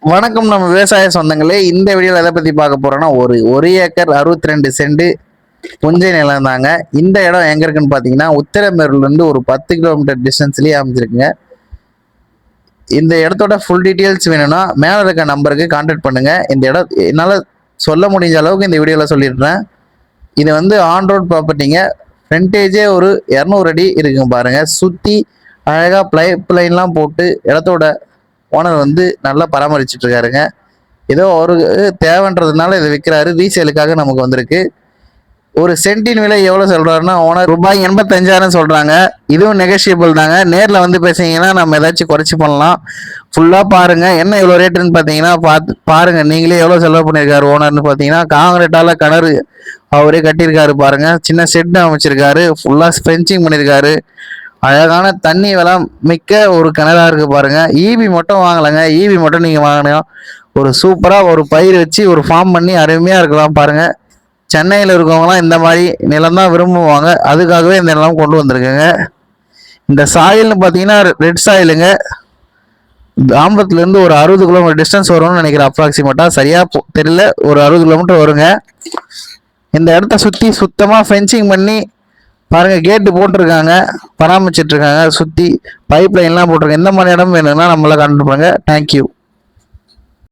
வணக்கம் நம்ம விவசாய சொந்தங்களே. இந்த வீடியோவில் எதை பற்றி பார்க்க போகிறோன்னா ஒரு ஏக்கர் 62 சென்ட் புஞ்சை நிலம் தாங்க. இந்த இடம் எங்கே இருக்குன்னு பார்த்தீங்கன்னா உத்திரமேரூர்லேருந்து ஒரு 10 கிலோமீட்டர் டிஸ்டன்ஸ்லேயே அமைஞ்சிருக்குங்க. இந்த இடத்தோட ஃபுல் டீட்டெயில்ஸ் வேணும்னா மேலே இருக்க நம்பருக்கு கான்டாக்ட் பண்ணுங்கள். இந்த இடம் என்னால் சொல்ல முடிஞ்ச அளவுக்கு இந்த வீடியோவில் சொல்லிடுறேன். இது ஆன் ரோட் ப்ராப்பர்ட்டிங்க. ஃப்ரண்டேஜே ஒரு 200 அடி இருக்குங்க பாருங்கள். சுற்றி அழகாக பைப் லைன்லாம் போட்டு இடத்தோட ஓனர் நல்லா பராமரிச்சுட்டு இருக்காருங்க. ஏதோ அவருக்கு தேவைன்றதுனால இதை விற்கிறாரு. ரீசேலுக்காக நமக்கு வந்திருக்கு. ஒரு சென்டின் விலை எவ்வளோ சொல்றாருன்னா ஓனர் ரூபாய் 85,000 சொல்றாங்க. இதுவும் நெகோஷியபிள் தாங்க. நேரில் பேசுனீங்கன்னா நம்ம ஏதாச்சும் குறைச்சி பண்ணலாம். ஃபுல்லாக பாருங்க. என்ன இவ்வளோ ரேட்டுன்னு பார்த்தீங்கன்னா பாருங்க நீங்களே எவ்வளோ செலவு பண்ணியிருக்காரு ஓனர்னு பார்த்தீங்கன்னா காங்கிரீட்டால கிணறு அவரே கட்டியிருக்காரு பாருங்க. சின்ன ஷெட் அமைச்சிருக்காரு. ஃபுல்லாக ஃபென்சிங் பண்ணியிருக்காரு. அழகான தண்ணி வளம் மிக்க ஒரு கிணறா இருக்கு பாருங்க. ஈபி மட்டும் வாங்கலைங்க. ஈபி மட்டும் நீங்க வாங்கினோம் ஒரு சூப்பரா ஒரு பயிர் வச்சு ஒரு ஃபார்ம் பண்ணி அருமையா இருக்கலாம் பாருங்க. சென்னையில் இருக்கவங்களாம் இந்த மாதிரி நிலம் தான் விரும்புவாங்க. அதுக்காகவே இந்த நிலம் கொண்டு வந்திருக்குங்க. இந்த சாயில்னு பார்த்தீங்கன்னா ரெட் சாயிலுங்க. தாம்பரத்துலேருந்து ஒரு 60 கிலோமீட்டர் டிஸ்டன்ஸ் வரும்னு நினைக்கிறேன். அப்ராக்சிமேட்டாக சரியா தெரியல. ஒரு 60 கிலோமீட்டர் வருங்க. இந்த இடத்த சுற்றி சுத்தமாக ஃபென்சிங் பண்ணி பாருங்க. கேட்டு போட்டிருக்காங்க, பராமரிச்சிட்டு இருக்காங்க. சுற்றி பைப் லைன்லாம் போட்டிருக்காங்க. எந்த மாதிரி இடம் வேணும்னா நம்மளை கான்டாக்ட் பண்ணுங்க. தேங்க்யூ.